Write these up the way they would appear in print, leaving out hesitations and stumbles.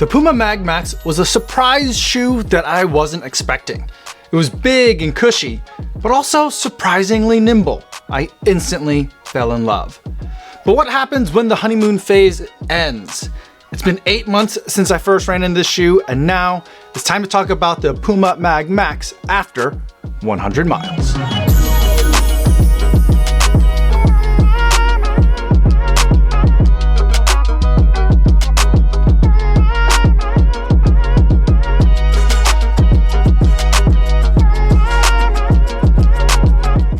The Puma Mag Max was a surprise shoe that I wasn't expecting. It was big and cushy, but also surprisingly nimble. I instantly fell in love. But what happens when the honeymoon phase ends? It's been 8 months since I first ran in this shoe, and now it's time to talk about the Puma Mag Max after 100 miles.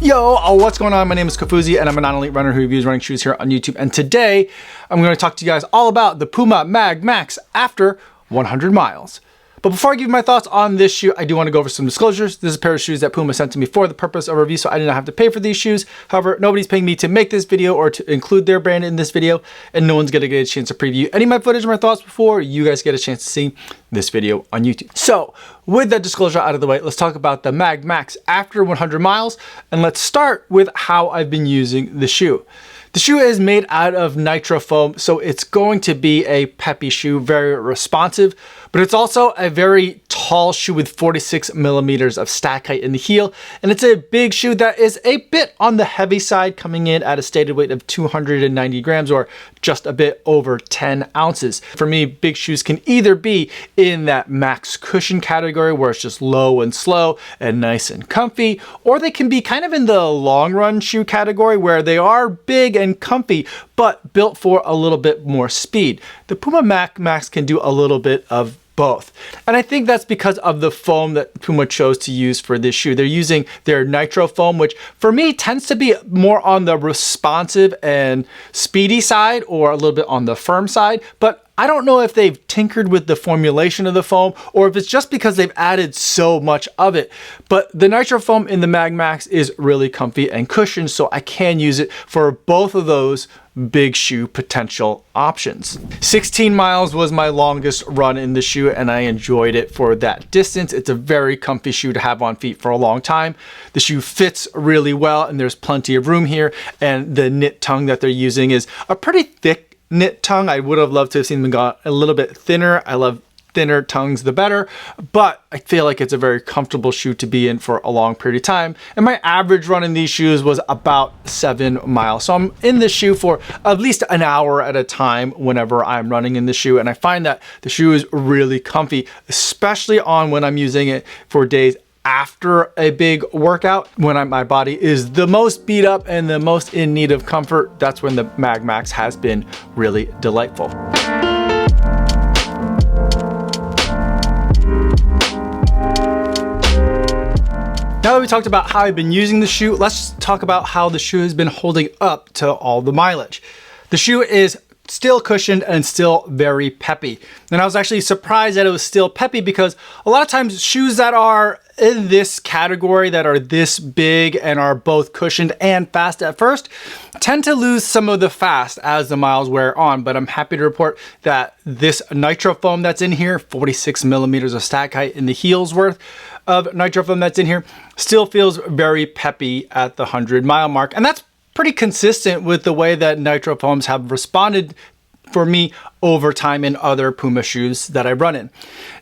Yo, what's going on? My name is Kafuzi and I'm a non-elite runner who reviews running shoes here on YouTube. And today I'm going to talk to you guys all about the Puma Mag Max after 100 miles. But before I give you my thoughts on this shoe, I do want to go over some disclosures. This is a pair of shoes that Puma sent to me for the purpose of review, so I did not have to pay for these shoes. However, nobody's paying me to make this video or to include their brand in this video, and no one's going to get a chance to preview any of my footage or my thoughts before you guys get a chance to see this video on YouTube. So with that disclosure out of the way, let's talk about the Mag Max after 100 miles, and let's start with how I've been using the shoe. The shoe is made out of nitro foam, so it's going to be a peppy shoe, very responsive, but it's also a very tall shoe with 46 millimeters of stack height in the heel, and it's a big shoe that is a bit on the heavy side, coming in at a stated weight of 290 grams or just a bit over 10 ounces. For me, big shoes can either be in that max cushion category where it's just low and slow and nice and comfy, or they can be kind of in the long run shoe category where they are big and comfy, but built for a little bit more speed. The Puma Mag Max can do a little bit of both. And I think that's because of the foam that Puma chose to use for this shoe. They're using their nitro foam, which for me tends to be more on the responsive and speedy side or a little bit on the firm side, but I don't know if they've tinkered with the formulation of the foam or if it's just because they've added so much of it. But the nitro foam in the Mag Max is really comfy and cushioned, so I can use it for both of those big shoe potential options. 16 miles was my longest run in the shoe, and I enjoyed it for that distance. It's a very comfy shoe to have on feet for a long time. The shoe fits really well, and there's plenty of room here, and the knit tongue that they're using is a pretty thick knit tongue. I would have loved to have seen them go a little bit thinner. I love thinner tongues the better, but I feel like it's a very comfortable shoe to be in for a long period of time. And my average run in these shoes was about 7 miles. So I'm in this shoe for at least an hour at a time whenever I'm running in the shoe. And I find that the shoe is really comfy, especially on when I'm using it for days after a big workout, when my body is the most beat up and the most in need of comfort. That's when the Mag Max has been really delightful. Now that we talked about how I've been using the shoe, let's talk about how the shoe has been holding up to all the mileage. The shoe is still cushioned and still very peppy. And I was actually surprised that it was still peppy because a lot of times shoes that are in this category, that are this big and are both cushioned and fast at first, tend to lose some of the fast as the miles wear on. But I'm happy to report that this nitro foam that's in here, 46 millimeters of stack height in the heel's worth of nitro foam that's in here, still feels very peppy at the 100-mile mark. And that's pretty consistent with the way that nitro foams have responded for me over time in other Puma shoes that I run in.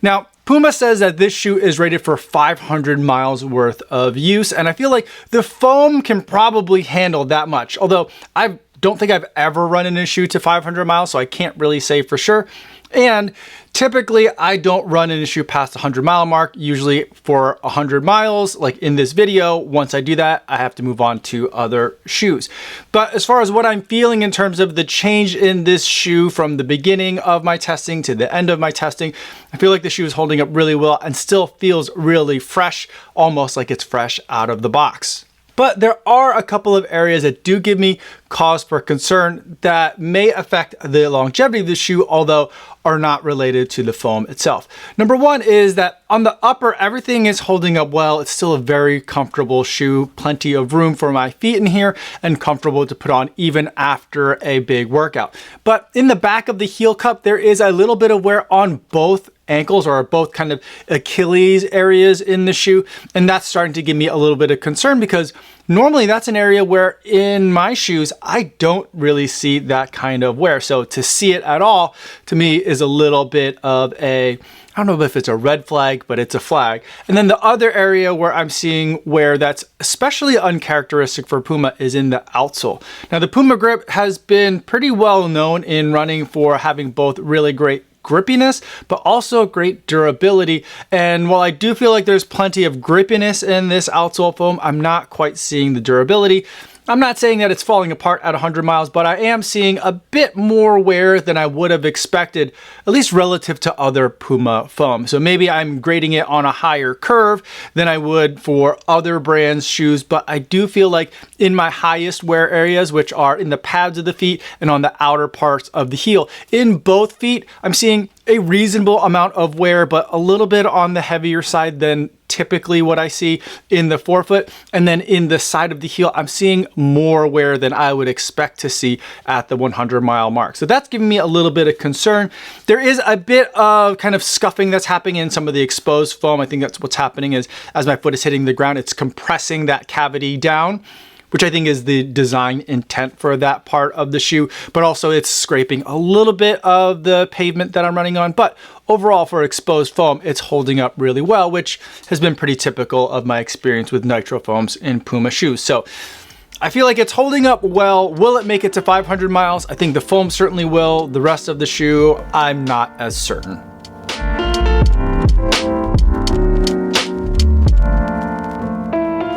Now, Puma says that this shoe is rated for 500 miles worth of use, and I feel like the foam can probably handle that much, although I don't think I've ever run in a shoe to 500 miles, so I can't really say for sure. And typically I don't run in a shoe past the 100-mile mark, usually for 100 miles. Like in this video, once I do that, I have to move on to other shoes. But as far as what I'm feeling in terms of the change in this shoe from the beginning of my testing to the end of my testing, I feel like the shoe is holding up really well and still feels really fresh, almost like it's fresh out of the box. But there are a couple of areas that do give me cause for concern that may affect the longevity of the shoe, although are not related to the foam itself. Number one is that on the upper, everything is holding up well. It's still a very comfortable shoe, plenty of room for my feet in here, and comfortable to put on even after a big workout. But in the back of the heel cup, there is a little bit of wear on both ankles, or both kind of Achilles areas in the shoe, and that's starting to give me a little bit of concern because Normally that's an area where in my shoes, I don't really see that kind of wear. So to see it at all, to me, is a little bit of a, I don't know if it's a red flag, but it's a flag. And then the other area where I'm seeing where that's especially uncharacteristic for Puma is in the outsole. Now the Puma grip has been pretty well known in running for having both really great grippiness, but also great durability. And while I do feel like there's plenty of grippiness in this outsole foam, I'm not quite seeing the durability. I'm not saying that it's falling apart at 100 miles, but I am seeing a bit more wear than I would have expected, at least relative to other Puma foam. So maybe I'm grading it on a higher curve than I would for other brands' shoes, but I do feel like in my highest wear areas, which are in the pads of the feet and on the outer parts of the heel, in both feet, I'm seeing a reasonable amount of wear, but a little bit on the heavier side than typically what I see in the forefoot. And then in the side of the heel, I'm seeing more wear than I would expect to see at the 100-mile mark. So that's giving me a little bit of concern. There is a bit of kind of scuffing that's happening in some of the exposed foam. I think that's what's happening is as my foot is hitting the ground, it's compressing that cavity down, which I think is the design intent for that part of the shoe, but also it's scraping a little bit of the pavement that I'm running on. But overall for exposed foam, it's holding up really well, which has been pretty typical of my experience with nitro foams in Puma shoes. So I feel like it's holding up well. Will it make it to 500 miles? I think the foam certainly will. The rest of the shoe, I'm not as certain.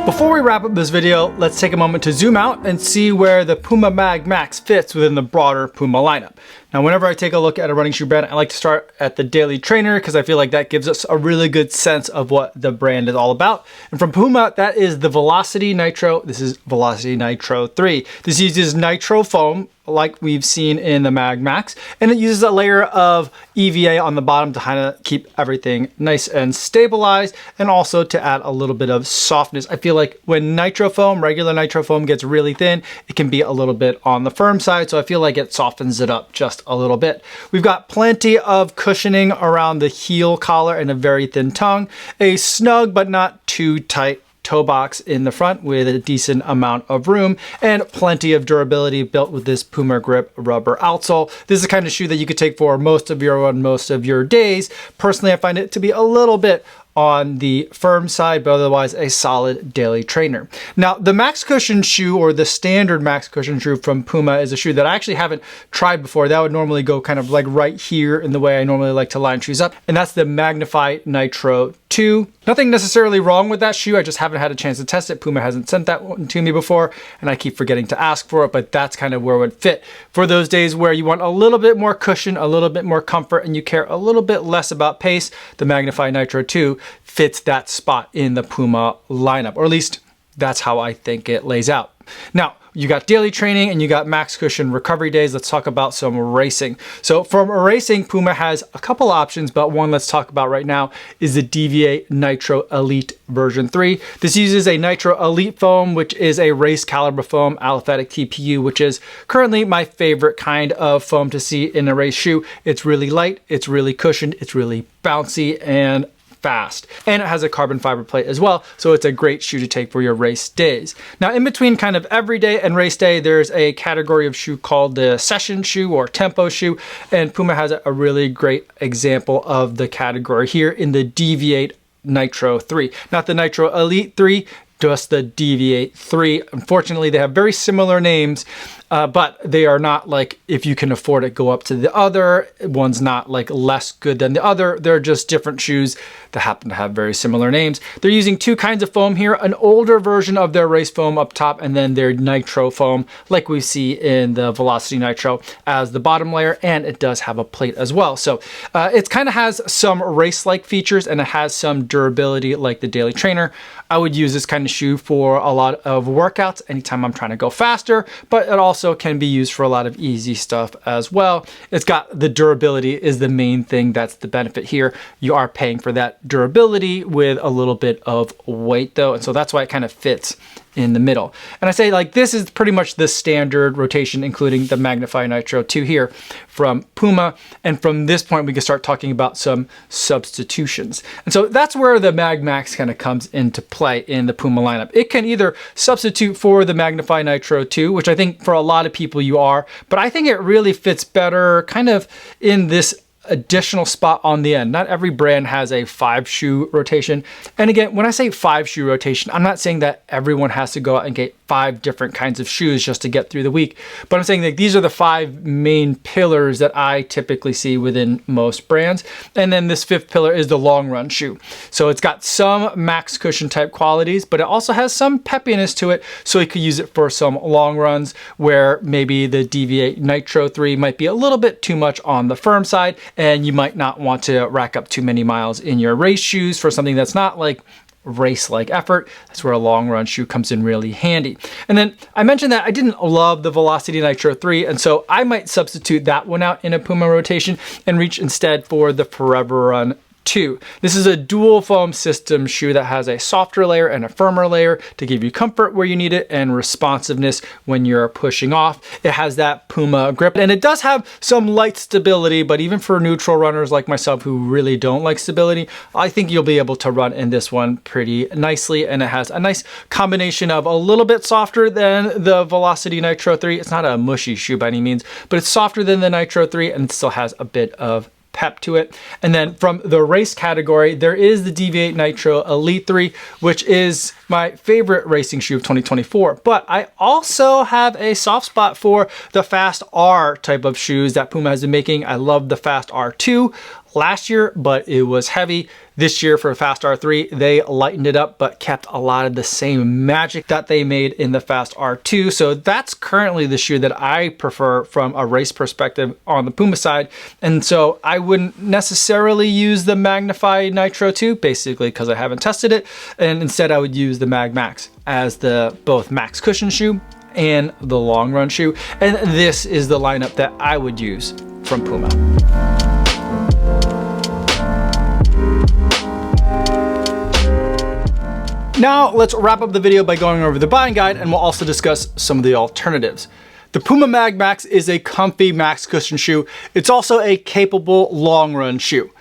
Before we wrap up this video, let's take a moment to zoom out and see where the Puma Mag Max fits within the broader Puma lineup. Now, whenever I take a look at a running shoe brand, I like to start at the daily trainer because I feel like that gives us a really good sense of what the brand is all about. And from Puma, that is the Velocity Nitro. This is Velocity Nitro 3. This uses nitro foam like we've seen in the Mag Max, and it uses a layer of EVA on the bottom to kind of keep everything nice and stabilized, and also to add a little bit of softness. I feel like when nitro foam, regular nitro foam, gets really thin, it can be a little bit on the firm side, so I feel like it softens it up just a little bit. We've got plenty of cushioning around the heel collar and a very thin tongue, a snug but not too tight toe box in the front with a decent amount of room, and plenty of durability built with this Puma grip rubber outsole. This is the kind of shoe that you could take for most of your days. Personally, I find it to be a little bit on the firm side, but otherwise a solid daily trainer. Now, the Max Cushion shoe, or the standard Max Cushion shoe from Puma, is a shoe that I actually haven't tried before. That would normally go kind of like right here in the way I normally like to line shoes up, and that's the Magnify Nitro 2. Nothing necessarily wrong with that shoe, I just haven't had a chance to test it. Puma hasn't sent that one to me before, and I keep forgetting to ask for it, but that's kind of where it would fit. For those days where you want a little bit more cushion, a little bit more comfort, and you care a little bit less about pace, the Magnify Nitro 2 fits that spot in the Puma lineup, or at least that's how I think it lays out. Now, you got daily training and you got max cushion recovery days. Let's talk about some racing. So from racing, Puma has a couple options, but one let's talk about right now is the DVA Nitro Elite version 3. This uses a Nitro Elite foam, which is a race caliber foam, aliphatic TPU, which is currently my favorite kind of foam to see in a race shoe. It's really light, it's really cushioned, it's really bouncy and fast, and it has a carbon fiber plate as well, so it's a great shoe to take for your race days. Now, in between kind of everyday and race day, there's a category of shoe called the session shoe or tempo shoe, and Puma has a really great example of the category here in the Deviate Nitro 3. Not the Nitro Elite 3, just the Deviate 3. Unfortunately, they have very similar names, but they are not like, if you can afford it, go up to the other. One's not like less good than the other. They're just different shoes that happen to have very similar names. They're using two kinds of foam here, an older version of their race foam up top, and then their nitro foam, like we see in the Velocity Nitro, as the bottom layer, and it does have a plate as well. So it kind of has some race-like features, and it has some durability like the Daily Trainer. I would use this kind of shoe for a lot of workouts anytime I'm trying to go faster, but it also can be used for a lot of easy stuff as well. It's got the durability is the main thing. That's the benefit here. You are paying for that durability with a little bit of weight though, and so that's why it kind of fits in the middle. And I say like this is pretty much the standard rotation, including the Magnify Nitro 2 here from Puma. And from this point, we can start talking about some substitutions. And so that's where the Mag Max kind of comes into play in the Puma lineup. It can either substitute for the Magnify Nitro 2, which I think for a lot of people you are, but I think it really fits better kind of in this additional spot on the end. Not every brand has a 5-shoe rotation. And again, when I say 5-shoe rotation, I'm not saying that everyone has to go out and get 5 different kinds of shoes just to get through the week. But I'm saying that these are the 5 main pillars that I typically see within most brands. And then this 5th pillar is the long run shoe. So it's got some max cushion type qualities, but it also has some peppiness to it. So you could use it for some long runs where maybe the DV8 Nitro 3 might be a little bit too much on the firm side, and you might not want to rack up too many miles in your race shoes for something that's not like race-like effort. That's where a long run shoe comes in really handy. And then I mentioned that I didn't love the Velocity Nitro 3, and so I might substitute that one out in a Puma rotation and reach instead for the Forever Run 2. This is a dual foam system shoe that has a softer layer and a firmer layer to give you comfort where you need it and responsiveness when you're pushing off. It has that Puma grip, and it does have some light stability, but even for neutral runners like myself who really don't like stability, I think you'll be able to run in this one pretty nicely. And it has a nice combination of a little bit softer than the Velocity Nitro 3. It's not a mushy shoe by any means, but it's softer than the Nitro 3 and it still has a bit of pep to it. And then from the race category, there is the DV8 Nitro Elite 3, which is my favorite racing shoe of 2024. But I also have a soft spot for the Fast R type of shoes that Puma has been making. I love the Fast R2 last year, but it was heavy. This year for Fast R3, they lightened it up, but kept a lot of the same magic that they made in the Fast R2. So that's currently the shoe that I prefer from a race perspective on the Puma side. And so I wouldn't necessarily use the Magnify Nitro 2, basically because I haven't tested it. And instead I would use the Mag Max as the both max cushion shoe and the long run shoe. And this is the lineup that I would use from Puma. Now let's wrap up the video by going over the buying guide, and we'll also discuss some of the alternatives. The Puma Mag Max is a comfy max cushion shoe. It's also a capable long run shoe.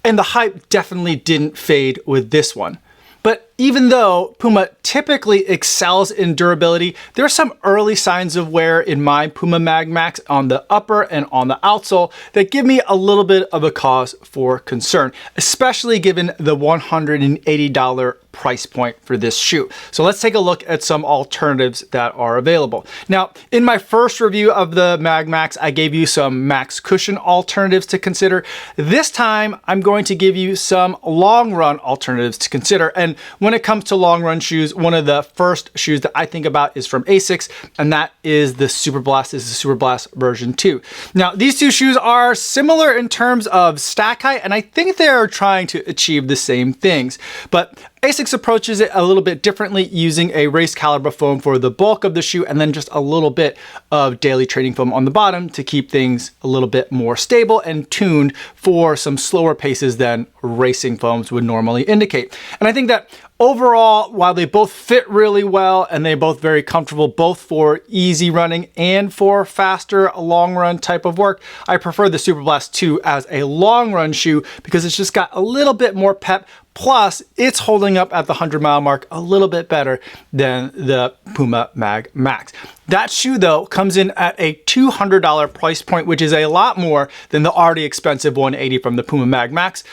And the hype definitely didn't fade with this one. But even though Puma typically excels in durability, there are some early signs of wear in my Puma Mag Max on the upper and on the outsole that give me a little bit of a cause for concern, especially given the $180 price point for this shoe. So let's take a look at some alternatives that are available. Now, in my first review of the Mag Max, I gave you some max cushion alternatives to consider. This time, I'm going to give you some long run alternatives to consider. And when it comes to long run shoes, one of the first shoes that I think about is from Asics, and that is the Superblast. This is the Superblast version 2. Now, these two shoes are similar in terms of stack height, and I think they're trying to achieve the same things. But Asics approaches it a little bit differently, using a race caliber foam for the bulk of the shoe and then just a little bit of daily training foam on the bottom to keep things a little bit more stable and tuned for some slower paces than racing foams would normally indicate. And I think that overall, while they both fit really well and they're both very comfortable, both for easy running and for faster long run type of work, I prefer the Superblast 2 as a long run shoe because it's just got a little bit more pep. Plus, it's holding up at the 100-mile mark a little bit better than the Puma Mag Max. That shoe, though, comes in at a $200 price point, which is a lot more than the already expensive $180 from the Puma Mag Max.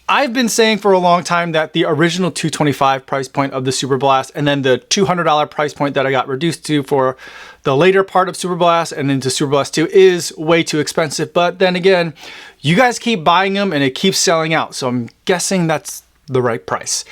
I've been saying for a long time that the original $225 price point of the Superblast and then the $200 price point that I got reduced to for the later part of Superblast and into Superblast 2 is way too expensive. But then again, you guys keep buying them and it keeps selling out. So I'm guessing that's the right price.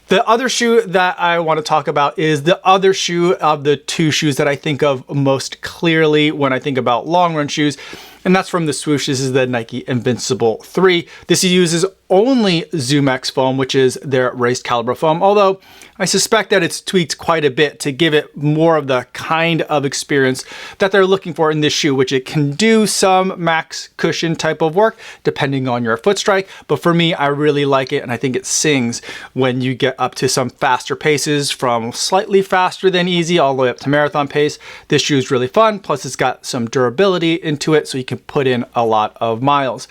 The other shoe that I want to talk about is the other shoe of the two shoes that I think of most clearly when I think about long run shoes, and that's from the Swoosh. This is the Nike Invincible 3. This uses only ZoomX foam, which is their race caliber foam, although I suspect that it's tweaked quite a bit to give it more of the kind of experience that they're looking for in this shoe, which it can do some max cushion type of work depending on your foot strike. But for me, I really like it, and I think it sings when you get up to some faster paces, from slightly faster than easy all the way up to marathon pace. This shoe is really fun. Plus it's got some durability into it, so you can put in a lot of miles.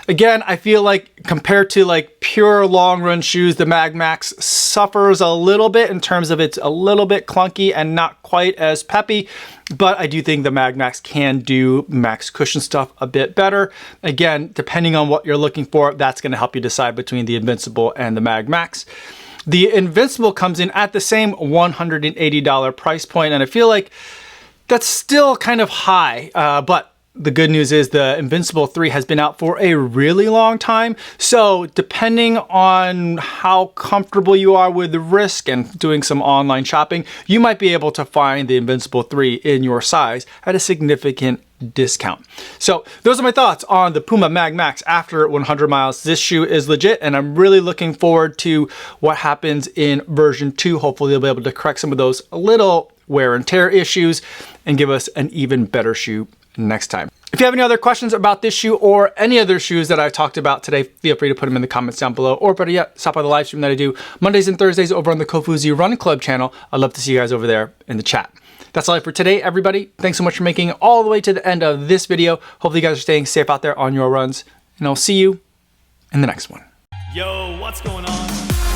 Again, I feel like compared to like pure long run shoes, the Mag Max suffers a little bit in terms of it's a little bit clunky and not quite as peppy, but I do think the Mag Max can do max cushion stuff a bit better. Again, depending on what you're looking for, that's going to help you decide between the Invincible and the Mag Max. The Invincible comes in at the same $180 price point, and I feel like that's still kind of high, but the good news is the Invincible 3 has been out for a really long time. So depending on how comfortable you are with the risk and doing some online shopping, you might be able to find the Invincible 3 in your size at a significant discount. So those are my thoughts on the Puma Mag Max after 100 miles. This shoe is legit, and I'm really looking forward to what happens in version 2. Hopefully they'll be able to correct some of those little wear and tear issues and give us an even better shoe next time. If you have any other questions about this shoe or any other shoes that I've talked about today, feel free to put them in the comments down below, or better yet, stop by the live stream that I do Mondays and Thursdays over on the Kofuzi Run Club channel. I'd love to see you guys over there in the chat. That's all for today, everybody. Thanks so much for making it all the way to the end of this video. Hopefully you guys are staying safe out there on your runs, and I'll see you in the next one. Yo, what's going on?